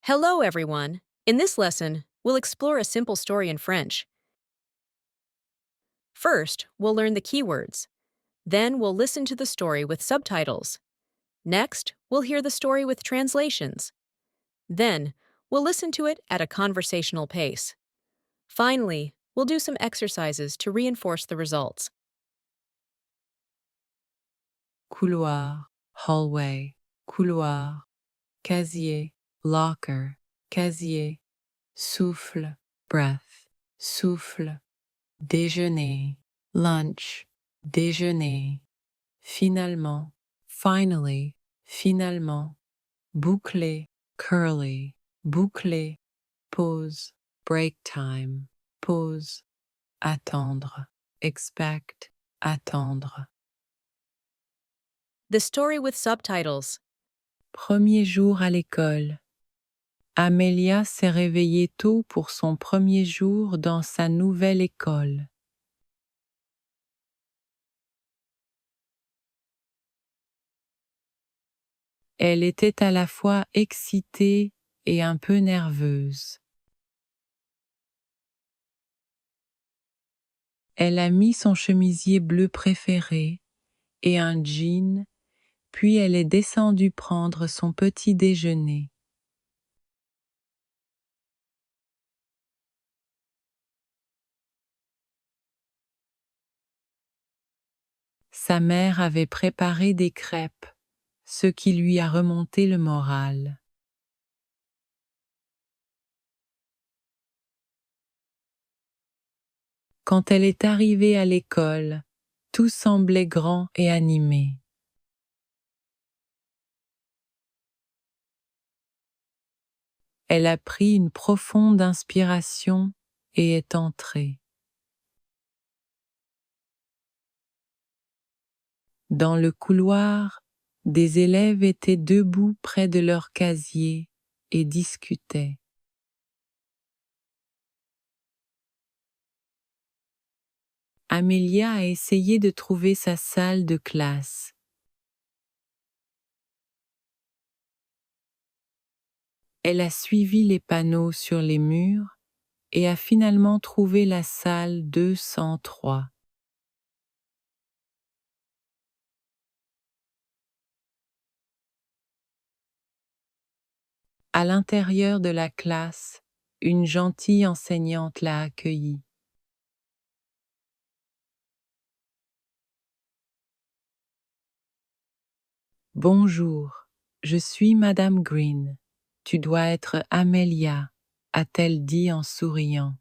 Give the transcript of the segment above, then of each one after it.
Hello, everyone. In this lesson, we'll explore a simple story in French. First, we'll learn the keywords. Then, we'll listen to the story with subtitles. Next, we'll hear the story with translations. Then, we'll listen to it at a conversational pace. Finally, we'll do some exercises to reinforce the results. couloir, hallway, couloir, casier, locker, casier, souffle, breath, souffle, déjeuner, lunch, déjeuner, finalement, finally, finalement, boucler, curly, boucler, pause, break time, pause, attendre, expect, attendre. The story with subtitles. Premier jour à l'école. Amélia s'est réveillée tôt pour son premier jour dans sa nouvelle école. Elle était à la fois excitée et un peu nerveuse. Elle a mis son chemisier bleu préféré et un jean, puis elle est descendue prendre son petit déjeuner. Sa mère avait préparé des crêpes, ce qui lui a remonté le moral. Quand elle est arrivée à l'école, tout semblait grand et animé. Elle a pris une profonde inspiration et est entrée. Dans le couloir, des élèves étaient debout près de leur casier et discutaient. Amélia a essayé de trouver sa salle de classe. Elle a suivi les panneaux sur les murs et a finalement trouvé la salle 203. À l'intérieur de la classe, une gentille enseignante l'a accueillie. Bonjour, je suis Madame Green. Tu dois être Amelia, a-t-elle dit en souriant.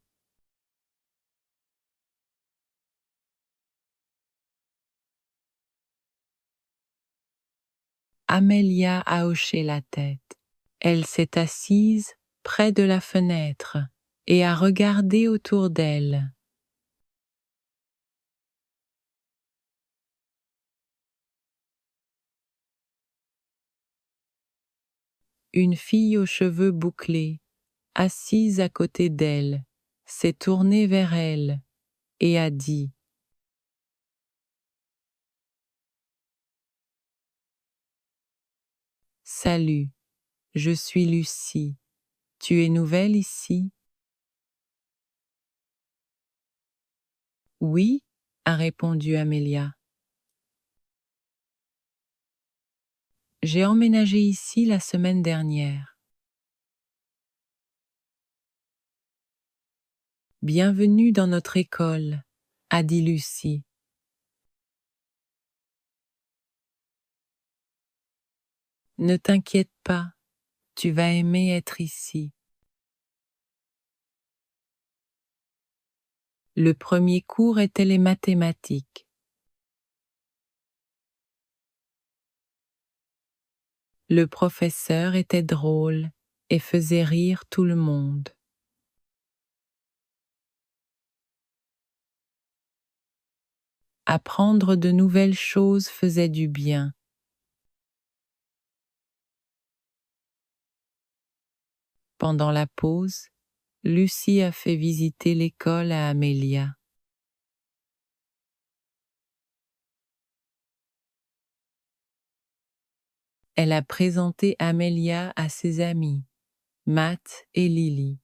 Amelia a hoché la tête. Elle s'est assise près de la fenêtre et a regardé autour d'elle. Une fille aux cheveux bouclés, assise à côté d'elle, s'est tournée vers elle et a dit « Salut, je suis Lucie. Tu es nouvelle ici ?» « Oui, » a répondu Amélia. « J'ai emménagé ici la semaine dernière. » « Bienvenue dans notre école, » a dit Lucie. « Ne t'inquiète pas, tu vas aimer être ici. » Le premier cours était les mathématiques. Le professeur était drôle et faisait rire tout le monde. Apprendre de nouvelles choses faisait du bien. Pendant la pause, Lucie a fait visiter l'école à Amélia. Elle a présenté Amélia à ses amis. Matt et Lily.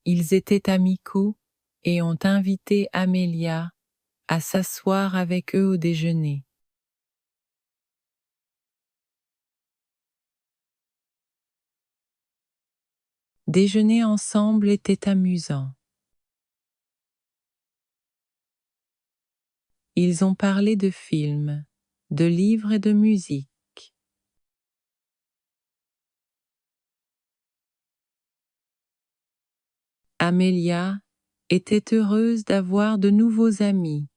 Ils étaient amicaux et ont invité Amelia à s'asseoir avec eux au déjeuner. Déjeuner ensemble était amusant. Ils ont parlé de films, de livres et de musique. Amelia était heureuse d'avoir de nouveaux amis.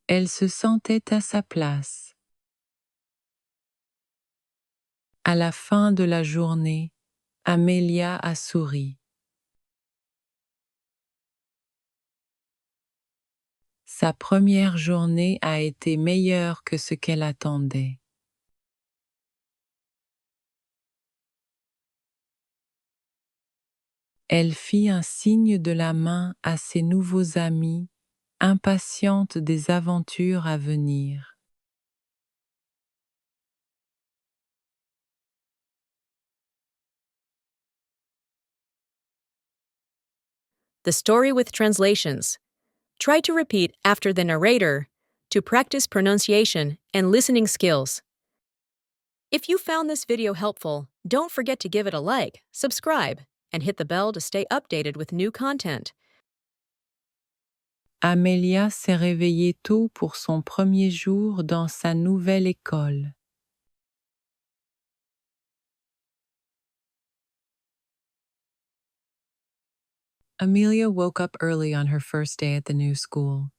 Elle se sentait à sa place. À la fin de la journée, Amelia a souri. Sa première journée a été meilleure que ce qu'elle attendait. Elle fit un signe de la main à ses nouveaux amis, impatiente des aventures à venir. The story with translations. Try to repeat after the narrator to practice pronunciation and listening skills. If you found this video helpful, don't forget to give it a like, subscribe, and hit the bell to stay updated with new content. Amelia s'est réveillée tôt pour son premier jour dans sa nouvelle école. Amelia woke up early on her first day at the new school.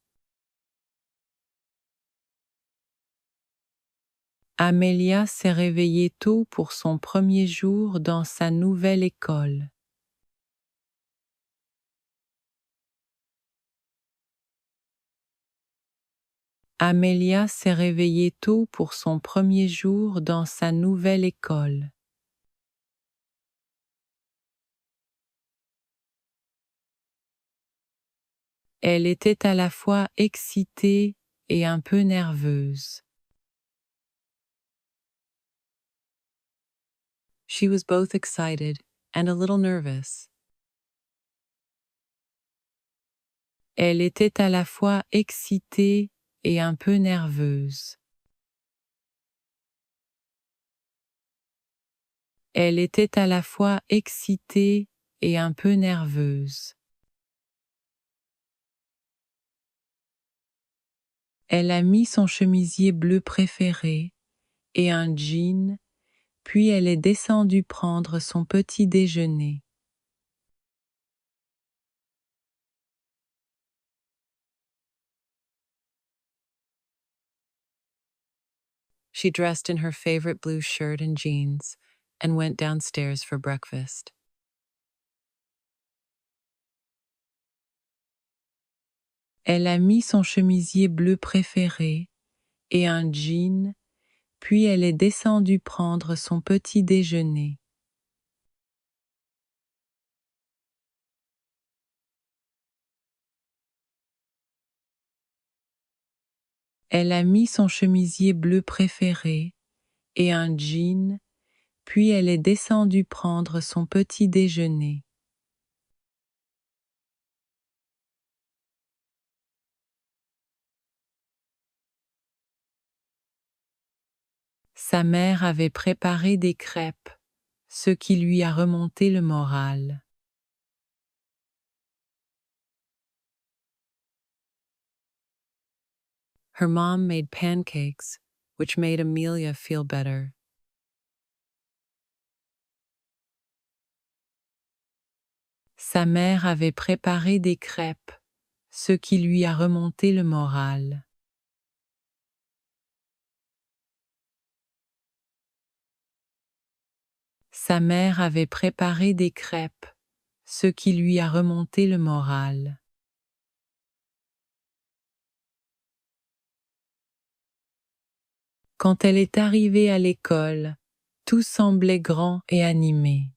Amelia s'est réveillée tôt pour son premier jour dans sa nouvelle école. Amelia s'est réveillée tôt pour son premier jour dans sa nouvelle école. Elle était à la fois excitée et un peu nerveuse. She was both excited and a little nervous. Elle était à la fois excitée et un peu nerveuse. Elle était à la fois excitée et un peu nerveuse. Elle a mis son chemisier bleu préféré et un jean, puis elle est descendue prendre son petit déjeuner. She dressed in her favorite blue shirt and jeans and went downstairs for breakfast. Elle a mis son chemisier bleu préféré et un jean, puis elle est descendue prendre son petit déjeuner. Elle a mis son chemisier bleu préféré et un jean, puis elle est descendue prendre son petit déjeuner. Sa mère avait préparé des crêpes, ce qui lui a remonté le moral. Her mom made pancakes, which made Amelia feel better. Sa mère avait préparé des crêpes, ce qui lui a remonté le moral. Sa mère avait préparé des crêpes, ce qui lui a remonté le moral. Quand elle est arrivée à l'école, tout semblait grand et animé.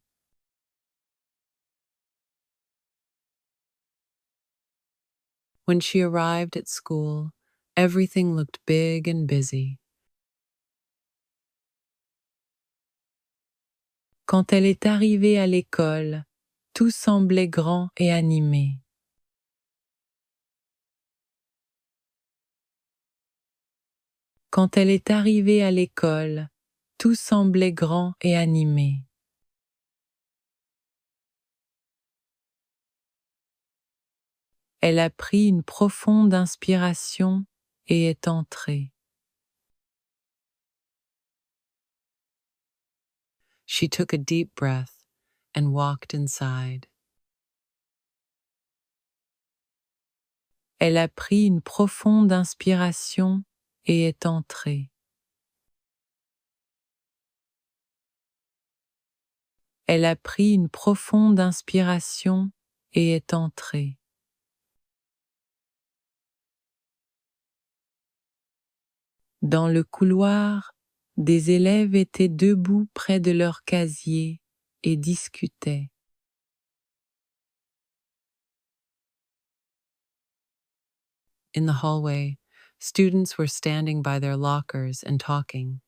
When she arrived at school, Everything looked big and busy. Quand elle est arrivée à l'école, tout semblait grand et animé. Quand elle est arrivée à l'école, tout semblait grand et animé. Elle a pris une profonde inspiration et est entrée. She took a deep breath and walked inside. Elle a pris une profonde inspiration et est entrée. Elle a pris une profonde inspiration et est entrée. Dans le couloir, des élèves étaient debout près de leur casier et discutaient. In the hallway, students were standing by their lockers and talking.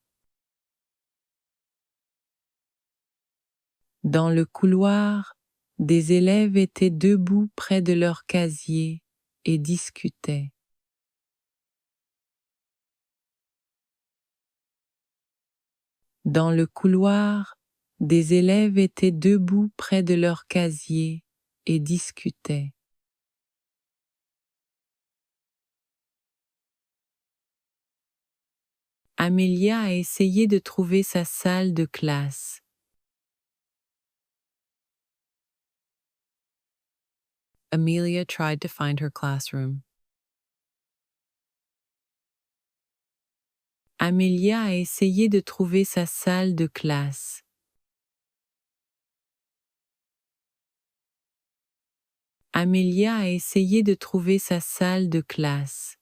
Dans le couloir, des élèves étaient debout près de leur casier et discutaient. Dans le couloir, des élèves étaient debout près de leur casier et discutaient. Amelia a essayé de trouver sa salle de classe. Amelia tried to find her classroom. Amelia a essayé de trouver sa salle de classe. Amelia a essayé de trouver sa salle de classe.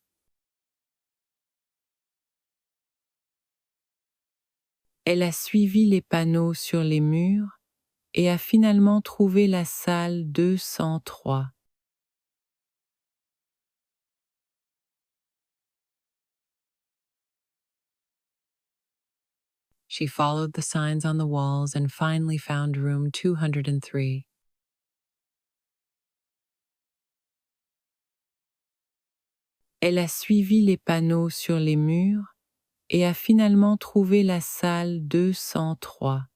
Elle a suivi les panneaux sur les murs et a finalement trouvé la salle 203. She followed the signs on the walls and finally found room 203. Elle a suivi les panneaux sur les murs et a finalement trouvé la salle 203.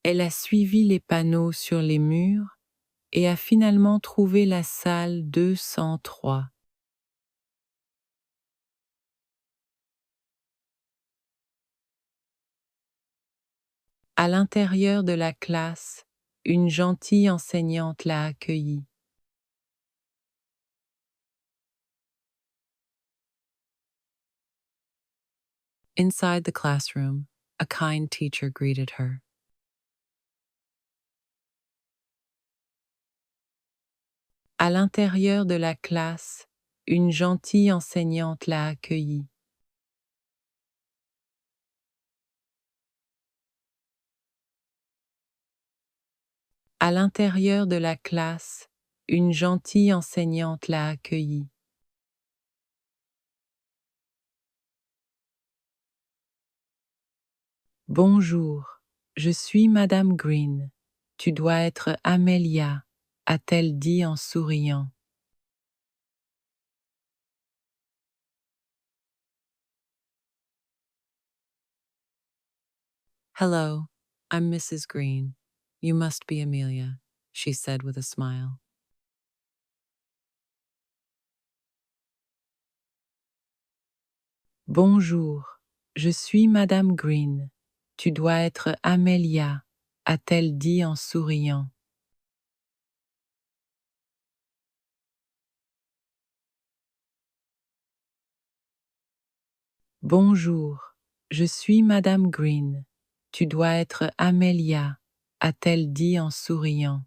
Elle a suivi les panneaux sur les murs et a finalement trouvé la salle 203. À l'intérieur de la classe, une gentille enseignante l'a accueillie. Inside the classroom, a kind teacher greeted her. À l'intérieur de la classe, une gentille enseignante l'a accueillie. À l'intérieur de la classe, une gentille enseignante l'a accueillie. Bonjour, je suis Madame Green. Tu dois être Amelia, a-t-elle dit en souriant. Hello, I'm Mrs. Green. You must be Amelia, she said with a smile. Bonjour, je suis Madame Green. Tu dois être Amelia, a-t-elle dit en souriant. Bonjour, je suis Madame Green. Tu dois être Amelia, a-t-elle dit en souriant.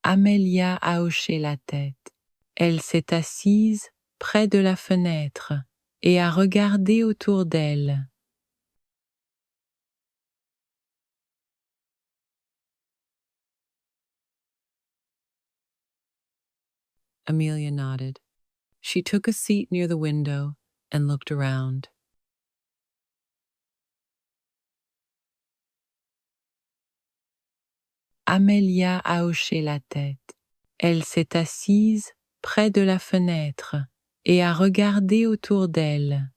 Amelia a hoché la tête. Elle s'est assise près de la fenêtre et à regarder autour d'elle. Amelia nodded. She took a seat near the window and looked around. Amelia a hoché la tête. Elle s'est assise près de la fenêtre et a regardé autour d'elle.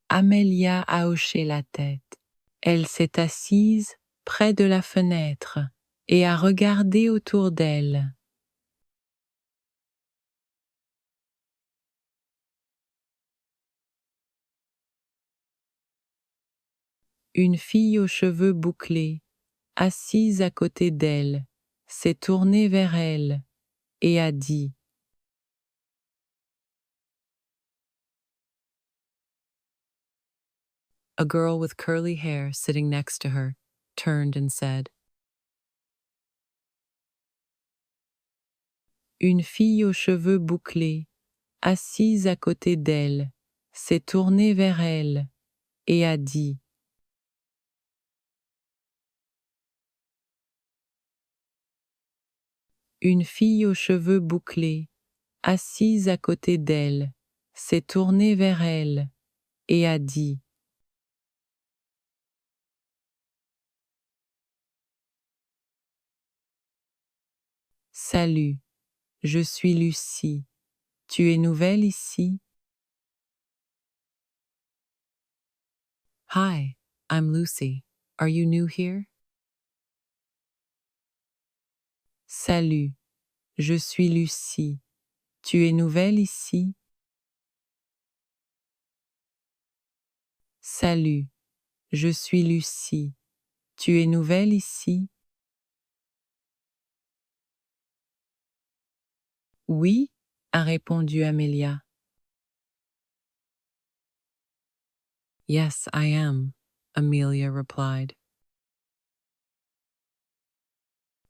Amelia a hoché la tête. Elle s'est assise près de la fenêtre et a regardé autour d'elle. Une fille aux cheveux bouclés, assise à côté d'elle, s'est tournée vers elle et a dit: A girl with curly hair sitting next to her turned and said. Une fille aux cheveux bouclés, assise à côté d'elle, s'est tournée vers elle et a dit: Une fille aux cheveux bouclés, assise à côté d'elle, s'est tournée vers elle et a dit: Salut, je suis Lucie. Tu es nouvelle ici? Hi, I'm Lucy. Are you new here? Salut, je suis Lucie. Tu es nouvelle ici? Salut, je suis Lucie. Tu es nouvelle ici? Oui, a répondu Amelia. Yes, I am, Amelia replied.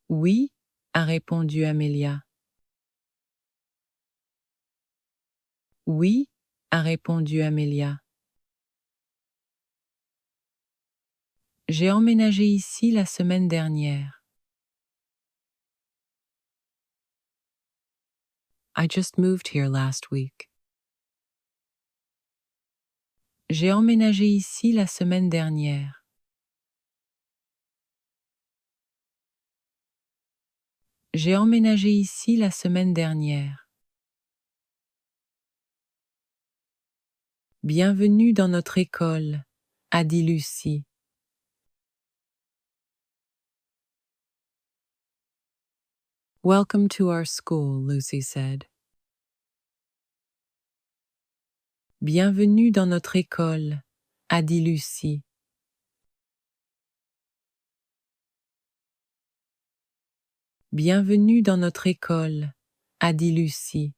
Oui, a répondu Amelia. Oui, a répondu Amelia. J'ai emménagé ici la semaine dernière. I just moved here last week. J'ai emménagé ici la semaine dernière. J'ai emménagé ici la semaine dernière. Bienvenue dans notre école, a dit Lucie. Welcome to our school, Lucy said. Bienvenue dans notre école, a dit Lucie. Bienvenue dans notre école, a dit Lucie.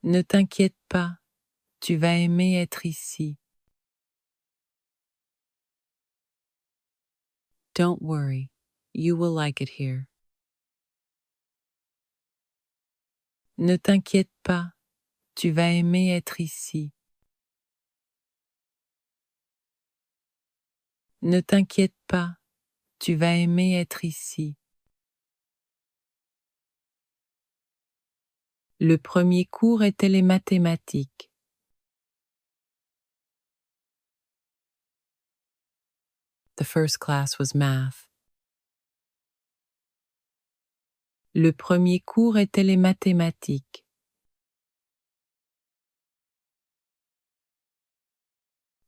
Ne t'inquiète pas, tu vas aimer être ici. Don't worry, you will like it here. Ne t'inquiète pas, tu vas aimer être ici. Ne t'inquiète pas, tu vas aimer être ici. Le premier cours était les mathématiques. The first class was math. Le premier cours était les mathématiques.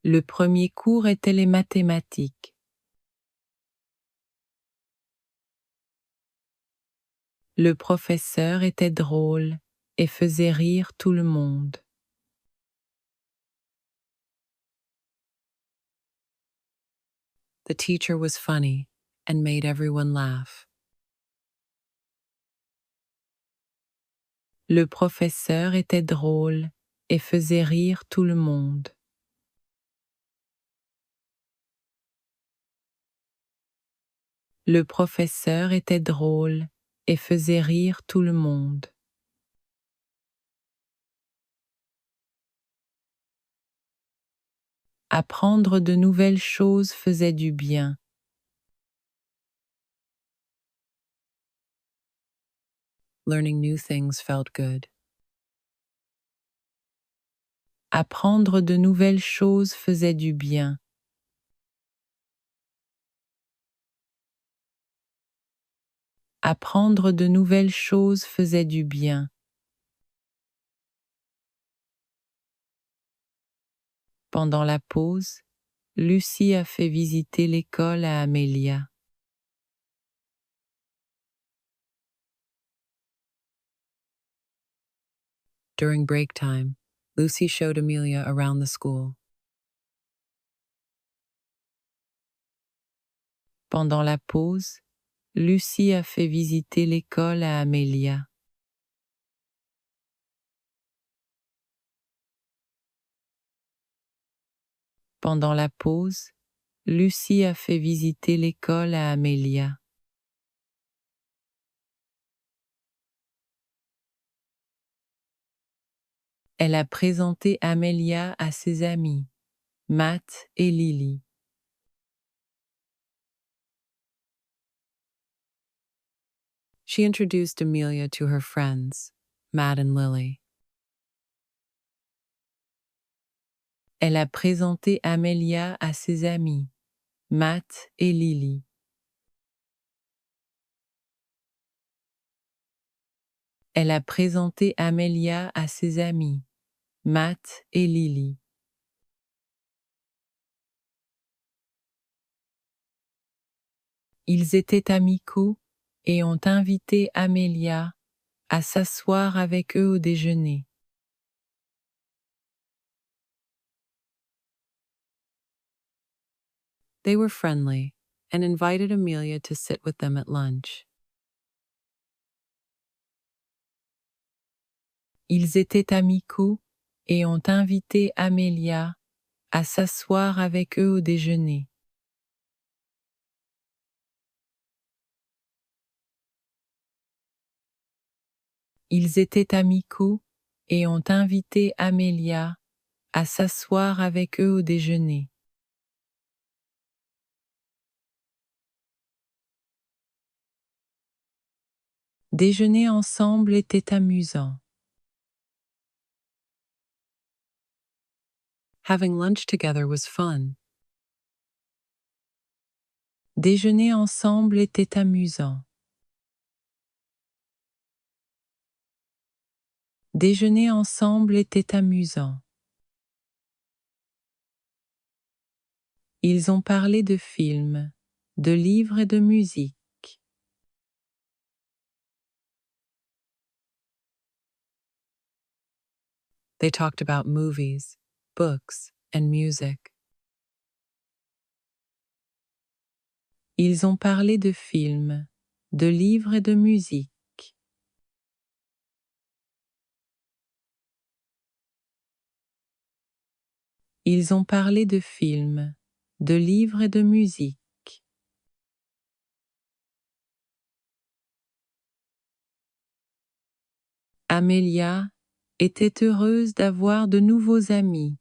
Le premier cours était les mathématiques. Le professeur était drôle et faisait rire tout le monde. The teacher was funny and made everyone laugh. Le professeur était drôle et faisait rire tout le monde. Le professeur était drôle et faisait rire tout le monde. Apprendre de nouvelles choses faisait du bien. Learning new things felt good. Apprendre de nouvelles choses faisait du bien. Apprendre de nouvelles choses faisait du bien. Pendant la pause, Lucie a fait visiter l'école à Amélia. During break time, Lucy showed Amelia around the school. Pendant la pause, Lucie a fait visiter l'école à Amélia. Pendant la pause, Lucie a fait visiter l'école à Amélia. Elle a présenté Amélia à ses amis, Matt et Lily. She introduced Amelia to her friends, Matt and Lily. Elle a présenté Amélia à ses amis, Matt et Lily. Elle a présenté Amélia à ses amis, Matt et Lily. Ils étaient amicaux et ont invité Amélia à s'asseoir avec eux au déjeuner. They were friendly and invited Amelia to sit with them at lunch. Ils étaient amicaux et ont invité Amélia à s'asseoir avec eux au déjeuner. Ils étaient amicaux et ont invité Amélia à s'asseoir avec eux au déjeuner. Déjeuner ensemble était amusant. Having lunch together was fun. Déjeuner ensemble était amusant. Déjeuner ensemble était amusant. Ils ont parlé de films, de livres et de musique. They talked about movies, books, and music. Ils ont parlé de films, de livres et de musique. Ils ont parlé de films, de livres et de musique. Amélia était heureuse d'avoir de nouveaux amis.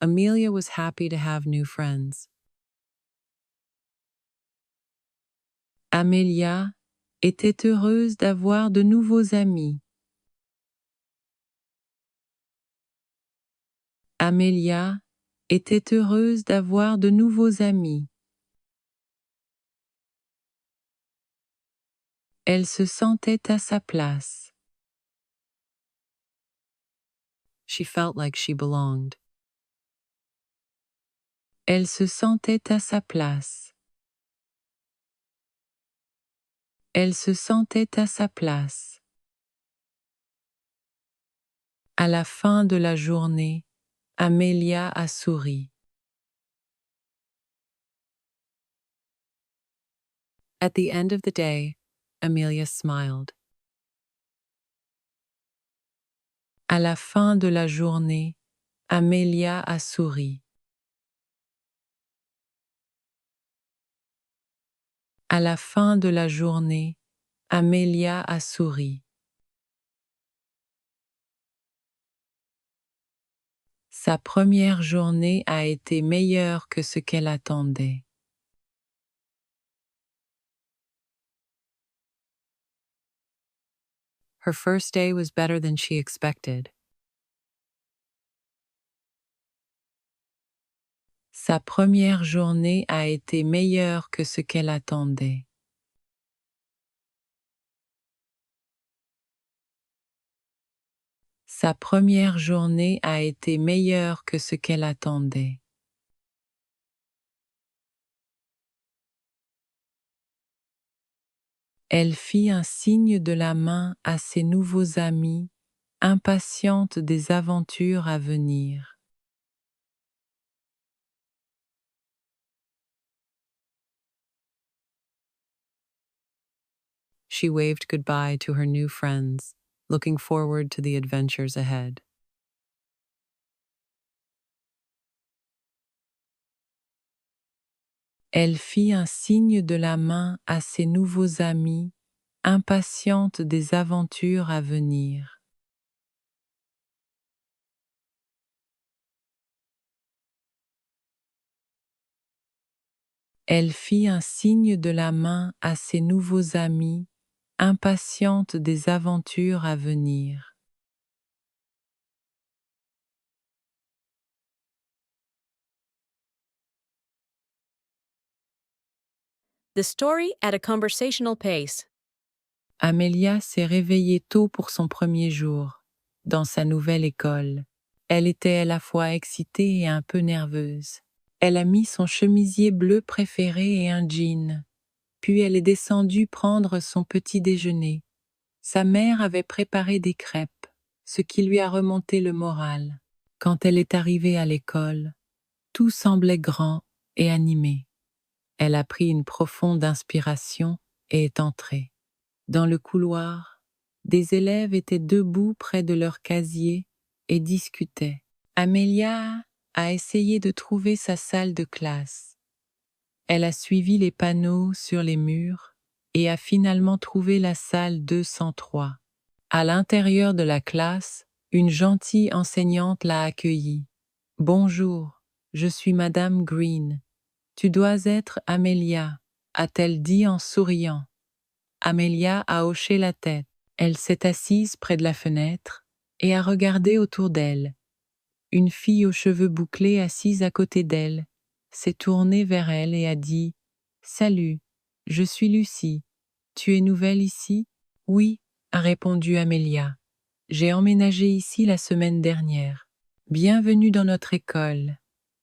Amelia was happy to have new friends. Amélia était heureuse d'avoir de nouveaux amis. Amélia était heureuse d'avoir de nouveaux amis. Elle se sentait à sa place. She felt like she belonged. Elle se sentait à sa place. Elle se sentait à sa place. À la fin de la journée, Amélia a souri. At the end of the day, Amelia smiled. À la fin de la journée, Amélia a souri. À la fin de la journée, Amelia a souri. Sa première journée a été meilleure que ce qu'elle attendait. Her first day was better than she expected. Sa première journée a été meilleure que ce qu'elle attendait. Sa première journée a été meilleure que ce qu'elle attendait. Elle fit un signe de la main à ses nouveaux amis, impatiente des aventures à venir. She waved goodbye to her new friends, looking forward to the adventures ahead. Elle fit un signe de la main à ses nouveaux amis, impatiente des aventures à venir. Elle fit un signe de la main à ses nouveaux amis, impatiente des aventures à venir. The story at a conversational pace. Amelia s'est réveillée tôt pour son premier jour, dans sa nouvelle école. Elle était à la fois excitée et un peu nerveuse. Elle a mis son chemisier bleu préféré et un jean. Puis elle est descendue prendre son petit déjeuner. Sa mère avait préparé des crêpes, ce qui lui a remonté le moral. Quand elle est arrivée à l'école, tout semblait grand et animé. Elle a pris une profonde inspiration et est entrée. Dans le couloir, des élèves étaient debout près de leur casier et discutaient. Amelia a essayé de trouver sa salle de classe. Elle a suivi les panneaux sur les murs et a finalement trouvé la salle 203. À l'intérieur de la classe, une gentille enseignante l'a accueillie. « Bonjour, je suis Madame Green. Tu dois être Amelia, a-t-elle dit en souriant. Amelia a hoché la tête. Elle s'est assise près de la fenêtre et a regardé autour d'elle. Une fille aux cheveux bouclés assise à côté d'elle s'est tournée vers elle et a dit « Salut, je suis Lucie. Tu es nouvelle ici ?»« Oui, » a répondu Amelia. « J'ai emménagé ici la semaine dernière. »« Bienvenue dans notre école, »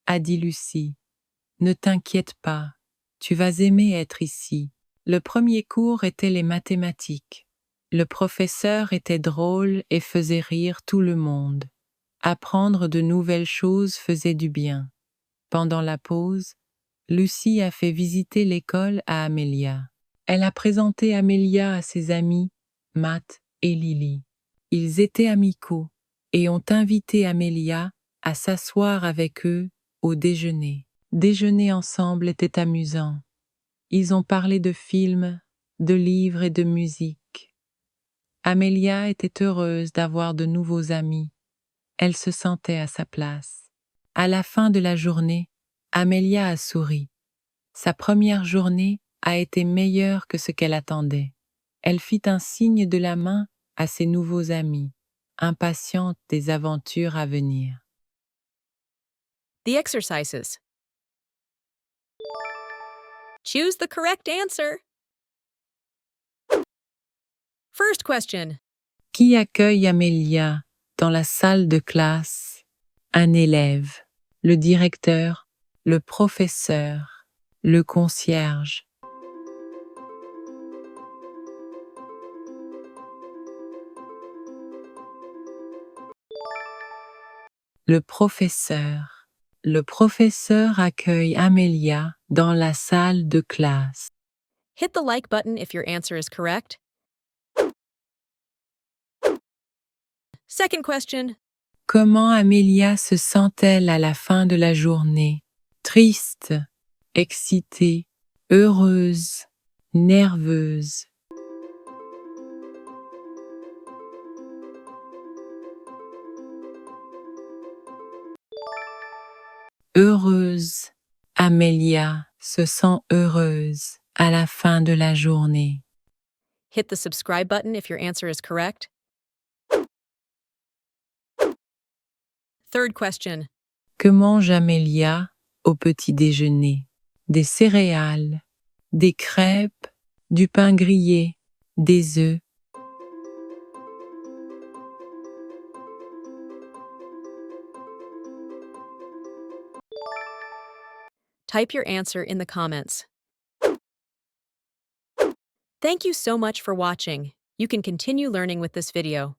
a dit Lucie. « Ne t'inquiète pas, tu vas aimer être ici. » Le premier cours était les mathématiques. Le professeur était drôle et faisait rire tout le monde. Apprendre de nouvelles choses faisait du bien. Pendant la pause, Lucie a fait visiter l'école à Amelia. Elle a présenté Amelia à ses amis, Matt et Lily. Ils étaient amicaux et ont invité Amelia à s'asseoir avec eux au déjeuner. Déjeuner ensemble était amusant. Ils ont parlé de films, de livres et de musique. Amelia était heureuse d'avoir de nouveaux amis. Elle se sentait à sa place. À la fin de la journée, Amelia a souri. Sa première journée a été meilleure que ce qu'elle attendait. Elle fit un signe de la main à ses nouveaux amis, impatiente des aventures à venir. The exercises. Choose the correct answer. First question. Qui accueille Amelia dans la salle de classe? Un élève, le directeur, le professeur, le concierge. Le professeur. Le professeur accueille Amelia dans la salle de classe. Hit the like button if your answer is correct. Second question. Comment Amelia se sent-elle à la fin de la journée? Triste, excitée, heureuse. nerveuse, heureuse. Amelia se sent heureuse à la fin de la journée. Hit the subscribe button if your answer is correct. Third question. Que mange Amelia au petit déjeuner? Des céréales, des crêpes, du pain grillé, des œufs. Type your answer in the comments. Thank you so much for watching. You can continue learning with this video.